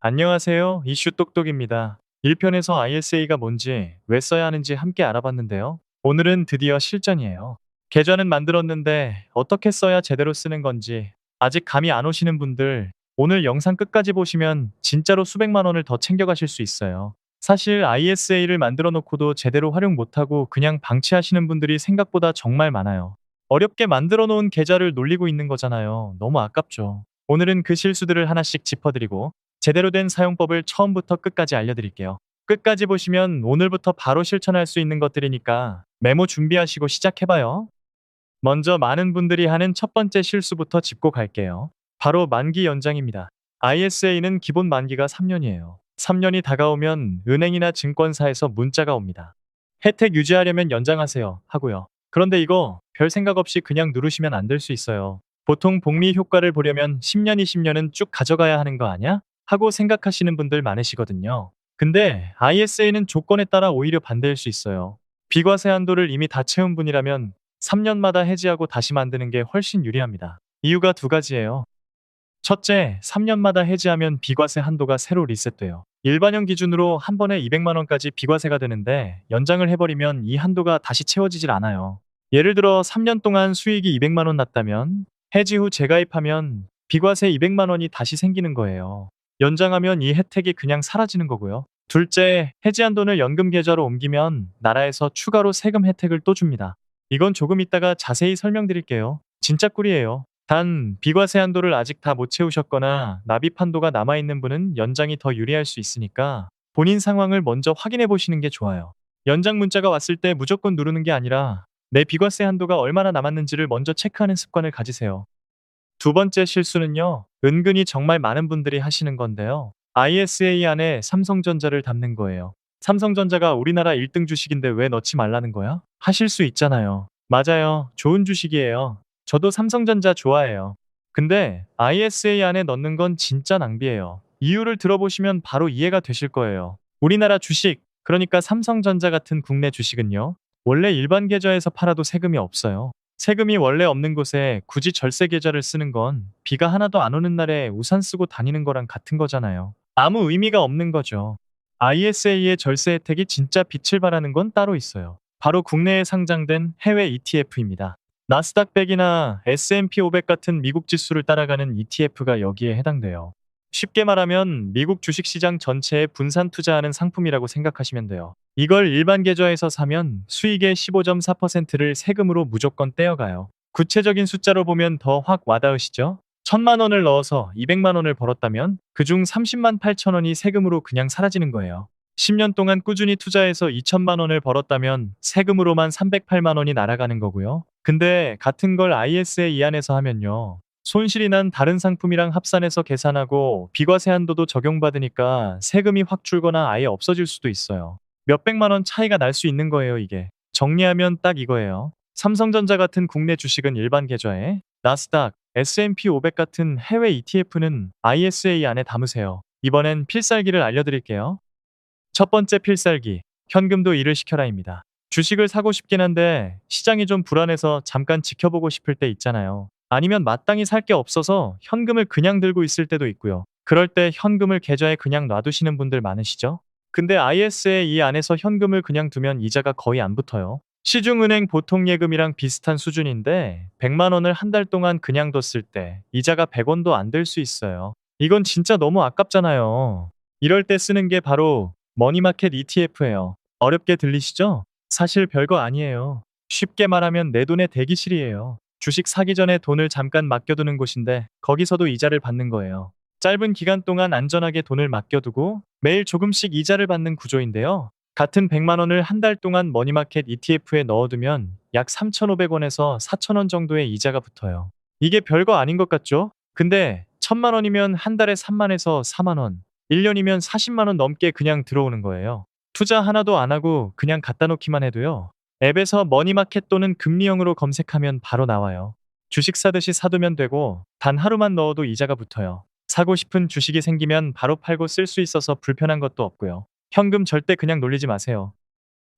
안녕하세요. 이슈 똑똑입니다. 1편에서 ISA가 뭔지, 왜 써야 하는지 함께 알아봤는데요. 오늘은 드디어 실전이에요. 계좌는 만들었는데 어떻게 써야 제대로 쓰는 건지 아직 감이 안 오시는 분들, 오늘 영상 끝까지 보시면 진짜로 수백만 원을 더 챙겨가실 수 있어요. 사실 ISA를 만들어 놓고도 제대로 활용 못하고 그냥 방치하시는 분들이 생각보다 정말 많아요. 어렵게 만들어 놓은 계좌를 놀리고 있는 거잖아요. 너무 아깝죠. 오늘은 그 실수들을 하나씩 짚어드리고 제대로 된 사용법을 처음부터 끝까지 알려드릴게요. 끝까지 보시면 오늘부터 바로 실천할 수 있는 것들이니까 메모 준비하시고 시작해봐요. 먼저 많은 분들이 하는 첫 번째 실수부터 짚고 갈게요. 바로 만기 연장입니다. ISA는 기본 만기가 3년이에요. 3년이 다가오면 은행이나 증권사에서 문자가 옵니다. 혜택 유지하려면 연장하세요 하고요. 그런데 이거 별 생각 없이 그냥 누르시면 안 될 수 있어요. 보통 복리 효과를 보려면 10년, 20년은 쭉 가져가야 하는 거 아냐? 하고 생각하시는 분들 많으시거든요. 근데 ISA는 조건에 따라 오히려 반대일 수 있어요. 비과세 한도를 이미 다 채운 분이라면 3년마다 해지하고 다시 만드는 게 훨씬 유리합니다. 이유가 두 가지예요. 첫째, 3년마다 해지하면 비과세 한도가 새로 리셋돼요. 일반형 기준으로 한 번에 200만 원까지 비과세가 되는데 연장을 해버리면 이 한도가 다시 채워지질 않아요. 예를 들어 3년 동안 수익이 200만 원 났다면 해지 후 재가입하면 비과세 200만 원이 다시 생기는 거예요. 연장하면 이 혜택이 그냥 사라지는 거고요. 둘째, 해지한 돈을 연금 계좌로 옮기면 나라에서 추가로 세금 혜택을 또 줍니다. 이건 조금 이따가 자세히 설명드릴게요. 진짜 꿀이에요. 단, 비과세 한도를 아직 다 못 채우셨거나 납입 한도가 남아있는 분은 연장이 더 유리할 수 있으니까 본인 상황을 먼저 확인해 보시는 게 좋아요. 연장 문자가 왔을 때 무조건 누르는 게 아니라 내 비과세 한도가 얼마나 남았는지를 먼저 체크하는 습관을 가지세요. 두 번째 실수는요, 은근히 정말 많은 분들이 하시는 건데요. ISA 안에 삼성전자를 담는 거예요. 삼성전자가 우리나라 1등 주식인데 왜 넣지 말라는 거야? 하실 수 있잖아요. 맞아요. 좋은 주식이에요. 저도 삼성전자 좋아해요. 근데 ISA 안에 넣는 건 진짜 낭비예요. 이유를 들어보시면 바로 이해가 되실 거예요. 우리나라 주식, 그러니까 삼성전자 같은 국내 주식은요, 원래 일반 계좌에서 팔아도 세금이 없어요. 세금이 원래 없는 곳에 굳이 절세 계좌를 쓰는 건 비가 하나도 안 오는 날에 우산 쓰고 다니는 거랑 같은 거잖아요. 아무 의미가 없는 거죠. ISA의 절세 혜택이 진짜 빛을 발하는 건 따로 있어요. 바로 국내에 상장된 해외 ETF입니다. 나스닥 100이나 S&P 500 같은 미국 지수를 따라가는 ETF가 여기에 해당돼요. 쉽게 말하면 미국 주식시장 전체에 분산 투자하는 상품이라고 생각하시면 돼요. 이걸 일반 계좌에서 사면 수익의 15.4%를 세금으로 무조건 떼어가요. 구체적인 숫자로 보면 더 확 와닿으시죠? 1000만 원을 넣어서 200만 원을 벌었다면 그중 30만 8천 원이 세금으로 그냥 사라지는 거예요. 10년 동안 꾸준히 투자해서 2천만 원을 벌었다면 세금으로만 308만 원이 날아가는 거고요. 근데 같은 걸 ISA 안에서 하면요, 손실이 난 다른 상품이랑 합산해서 계산하고 비과세 한도도 적용받으니까 세금이 확 줄거나 아예 없어질 수도 있어요. 몇백만 원 차이가 날 수 있는 거예요, 이게. 정리하면 딱 이거예요. 삼성전자 같은 국내 주식은 일반 계좌에, 나스닥, S&P 500 같은 해외 ETF는 ISA 안에 담으세요. 이번엔 필살기를 알려드릴게요. 첫 번째 필살기, 현금도 일을 시켜라입니다. 주식을 사고 싶긴 한데 시장이 좀 불안해서 잠깐 지켜보고 싶을 때 있잖아요. 아니면 마땅히 살 게 없어서 현금을 그냥 들고 있을 때도 있고요. 그럴 때 현금을 계좌에 그냥 놔두시는 분들 많으시죠? 근데 IS의 이 안에서 현금을 그냥 두면 이자가 거의 안 붙어요. 시중은행 보통 예금이랑 비슷한 수준인데 100만 원을 한 달 동안 그냥 뒀을 때 이자가 100원도 안 될 수 있어요. 이건 진짜 너무 아깝잖아요. 이럴 때 쓰는 게 바로 머니마켓 ETF예요. 어렵게 들리시죠? 사실 별거 아니에요. 쉽게 말하면 내 돈의 대기실이에요. 주식 사기 전에 돈을 잠깐 맡겨두는 곳인데 거기서도 이자를 받는 거예요. 짧은 기간 동안 안전하게 돈을 맡겨두고 매일 조금씩 이자를 받는 구조인데요. 같은 100만 원을 한 달 동안 머니마켓 ETF에 넣어두면 약 3,500원에서 4,000원 정도의 이자가 붙어요. 이게 별거 아닌 것 같죠? 근데 1,000만 원이면 한 달에 3만에서 4만 원, 1년이면 40만 원 넘게 그냥 들어오는 거예요. 투자 하나도 안 하고 그냥 갖다 놓기만 해도요. 앱에서 머니마켓 또는 금리형으로 검색하면 바로 나와요. 주식 사듯이 사두면 되고 단 하루만 넣어도 이자가 붙어요. 사고 싶은 주식이 생기면 바로 팔고 쓸 수 있어서 불편한 것도 없고요. 현금 절대 그냥 놀리지 마세요.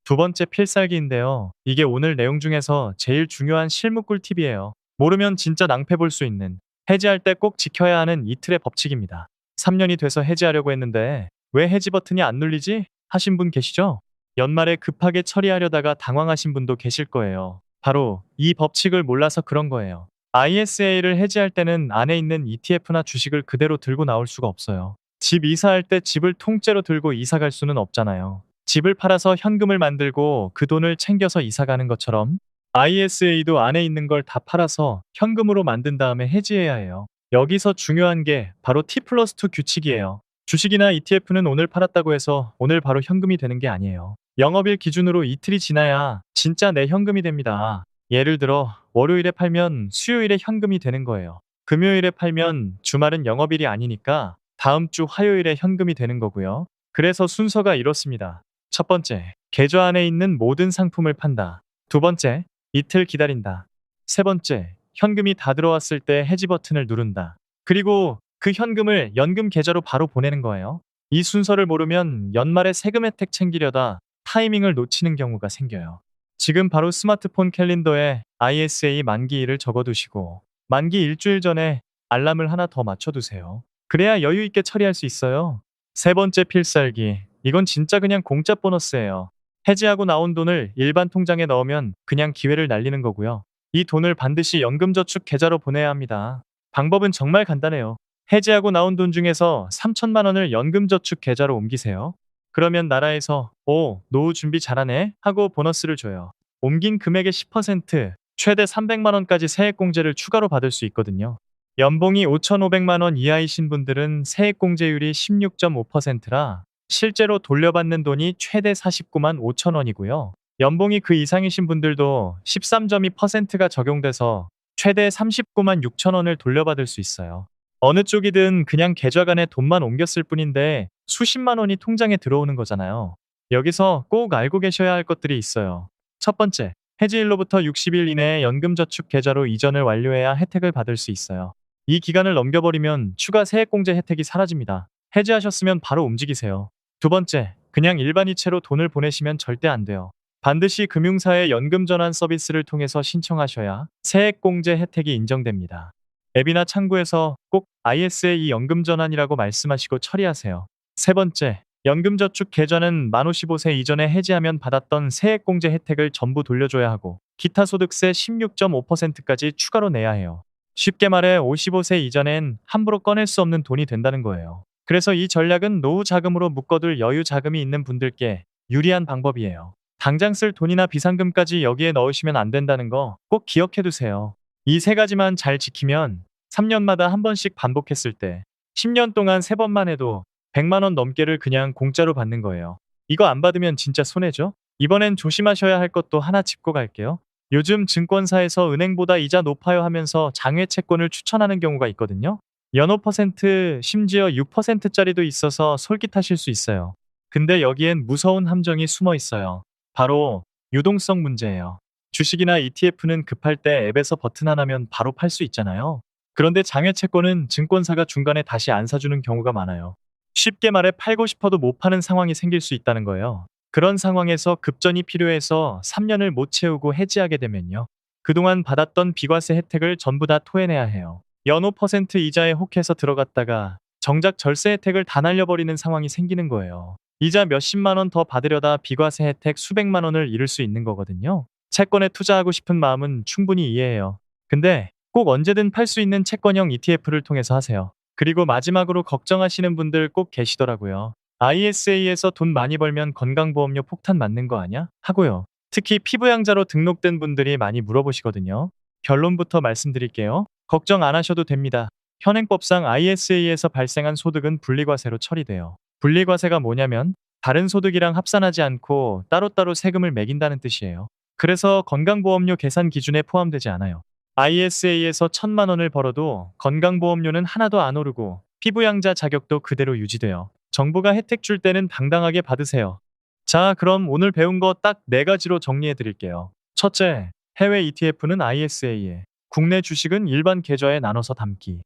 두 번째 필살기인데요. 이게 오늘 내용 중에서 제일 중요한 실무 꿀팁이에요. 모르면 진짜 낭패 볼 수 있는, 해지할 때 꼭 지켜야 하는 이틀의 법칙입니다. 3년이 돼서 해지하려고 했는데 왜 해지 버튼이 안 눌리지? 하신 분 계시죠? 연말에 급하게 처리하려다가 당황하신 분도 계실 거예요. 바로 이 법칙을 몰라서 그런 거예요. ISA를 해지할 때는 안에 있는 ETF나 주식을 그대로 들고 나올 수가 없어요. 집 이사할 때 집을 통째로 들고 이사 갈 수는 없잖아요. 집을 팔아서 현금을 만들고 그 돈을 챙겨서 이사 가는 것처럼 ISA도 안에 있는 걸 다 팔아서 현금으로 만든 다음에 해지해야 해요. 여기서 중요한 게 바로 T+2 규칙이에요. 주식이나 ETF는 오늘 팔았다고 해서 오늘 바로 현금이 되는 게 아니에요. 영업일 기준으로 이틀이 지나야 진짜 내 현금이 됩니다. 예를 들어 월요일에 팔면 수요일에 현금이 되는 거예요. 금요일에 팔면 주말은 영업일이 아니니까 다음 주 화요일에 현금이 되는 거고요. 그래서 순서가 이렇습니다. 첫 번째, 계좌 안에 있는 모든 상품을 판다. 두 번째, 이틀 기다린다. 세 번째, 현금이 다 들어왔을 때 해지 버튼을 누른다. 그리고 그 현금을 연금 계좌로 바로 보내는 거예요. 이 순서를 모르면 연말에 세금 혜택 챙기려다 타이밍을 놓치는 경우가 생겨요. 지금 바로 스마트폰 캘린더에 ISA 만기일을 적어두시고 만기 일주일 전에 알람을 하나 더 맞춰두세요. 그래야 여유 있게 처리할 수 있어요. 세 번째 필살기. 이건 진짜 그냥 공짜 보너스예요. 해지하고 나온 돈을 일반 통장에 넣으면 그냥 기회를 날리는 거고요. 이 돈을 반드시 연금저축 계좌로 보내야 합니다. 방법은 정말 간단해요. 해지하고 나온 돈 중에서 3천만 원을 연금저축 계좌로 옮기세요. 그러면 나라에서 오, 노후 준비 잘하네 하고 보너스를 줘요. 옮긴 금액의 10%, 최대 300만 원까지 세액공제를 추가로 받을 수 있거든요. 연봉이 5,500만 원 이하이신 분들은 세액공제율이 16.5%라 실제로 돌려받는 돈이 최대 49만 5천 원이고요. 연봉이 그 이상이신 분들도 13.2%가 적용돼서 최대 39만 6천 원을 돌려받을 수 있어요. 어느 쪽이든 그냥 계좌 간에 돈만 옮겼을 뿐인데 수십만 원이 통장에 들어오는 거잖아요. 여기서 꼭 알고 계셔야 할 것들이 있어요. 첫 번째, 해지일로부터 60일 이내에 연금저축 계좌로 이전을 완료해야 혜택을 받을 수 있어요. 이 기간을 넘겨버리면 추가 세액공제 혜택이 사라집니다. 해지하셨으면 바로 움직이세요. 두 번째, 그냥 일반 이체로 돈을 보내시면 절대 안 돼요. 반드시 금융사의 연금전환 서비스를 통해서 신청하셔야 세액공제 혜택이 인정됩니다. 앱이나 창구에서 꼭 ISA 연금전환이라고 말씀하시고 처리하세요. 세 번째, 연금저축 계좌는 만 55세 이전에 해지하면 받았던 세액공제 혜택을 전부 돌려줘야 하고 기타 소득세 16.5%까지 추가로 내야 해요. 쉽게 말해 55세 이전엔 함부로 꺼낼 수 없는 돈이 된다는 거예요. 그래서 이 전략은 노후 자금으로 묶어둘 여유 자금이 있는 분들께 유리한 방법이에요. 당장 쓸 돈이나 비상금까지 여기에 넣으시면 안 된다는 거 꼭 기억해 두세요. 이 세 가지만 잘 지키면 3년마다 한 번씩 반복했을 때 10년 동안 3번만 해도 100만 원 넘게를 그냥 공짜로 받는 거예요. 이거 안 받으면 진짜 손해죠? 이번엔 조심하셔야 할 것도 하나 짚고 갈게요. 요즘 증권사에서 은행보다 이자 높아요 하면서 장외 채권을 추천하는 경우가 있거든요. 연호 퍼센트, 심지어 6%짜리도 있어서 솔깃하실 수 있어요. 근데 여기엔 무서운 함정이 숨어 있어요. 바로 유동성 문제예요. 주식이나 ETF는 급할 때 앱에서 버튼 하나면 바로 팔 수 있잖아요. 그런데 장외 채권은 증권사가 중간에 다시 안 사주는 경우가 많아요. 쉽게 말해 팔고 싶어도 못 파는 상황이 생길 수 있다는 거예요. 그런 상황에서 급전이 필요해서 3년을 못 채우고 해지하게 되면요. 그동안 받았던 비과세 혜택을 전부 다 토해내야 해요. 연호 퍼센트 이자에 혹해서 들어갔다가 정작 절세 혜택을 다 날려버리는 상황이 생기는 거예요. 이자 몇십만 원 더 받으려다 비과세 혜택 수백만 원을 잃을 수 있는 거거든요. 채권에 투자하고 싶은 마음은 충분히 이해해요. 근데 꼭 언제든 팔 수 있는 채권형 ETF를 통해서 하세요. 그리고 마지막으로 걱정하시는 분들 꼭 계시더라고요. ISA에서 돈 많이 벌면 건강보험료 폭탄 맞는 거 아냐? 하고요. 특히 피부양자로 등록된 분들이 많이 물어보시거든요. 결론부터 말씀드릴게요. 걱정 안 하셔도 됩니다. 현행법상 ISA에서 발생한 소득은 분리과세로 처리돼요. 분리과세가 뭐냐면 다른 소득이랑 합산하지 않고 따로따로 세금을 매긴다는 뜻이에요. 그래서 건강보험료 계산 기준에 포함되지 않아요. ISA에서 1,000만 원을 벌어도 건강보험료는 하나도 안 오르고 피부양자 자격도 그대로 유지돼요. 정부가 혜택 줄 때는 당당하게 받으세요. 자, 그럼 오늘 배운 거 딱 4가지로 정리해 드릴게요. 첫째, 해외 ETF는 ISA에, 국내 주식은 일반 계좌에 나눠서 담기.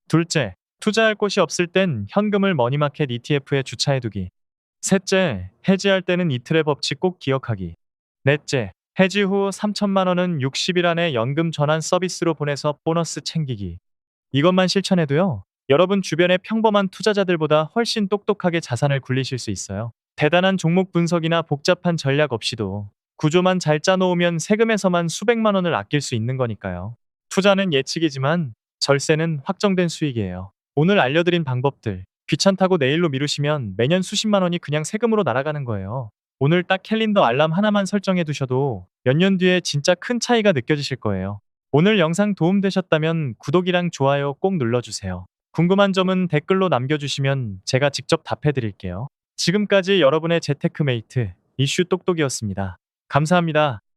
둘째, 투자할 곳이 없을 땐 현금을 머니마켓 ETF에 주차해두기. 셋째, 해지할 때는 이틀의 법칙 꼭 기억하기. 넷째, 해지 후 3천만 원은 60일 안에 연금 전환 서비스로 보내서 보너스 챙기기. 이것만 실천해도요, 여러분 주변의 평범한 투자자들보다 훨씬 똑똑하게 자산을 굴리실 수 있어요. 대단한 종목 분석이나 복잡한 전략 없이도 구조만 잘 짜놓으면 세금에서만 수백만 원을 아낄 수 있는 거니까요. 투자는 예측이지만 절세는 확정된 수익이에요. 오늘 알려드린 방법들 귀찮다고 내일로 미루시면 매년 수십만 원이 그냥 세금으로 날아가는 거예요. 오늘 딱 캘린더 알람 하나만 설정해 두셔도 몇 년 뒤에 진짜 큰 차이가 느껴지실 거예요. 오늘 영상 도움되셨다면 구독이랑 좋아요 꼭 눌러주세요. 궁금한 점은 댓글로 남겨주시면 제가 직접 답해 드릴게요. 지금까지 여러분의 재테크메이트 이슈 똑똑이었습니다. 감사합니다.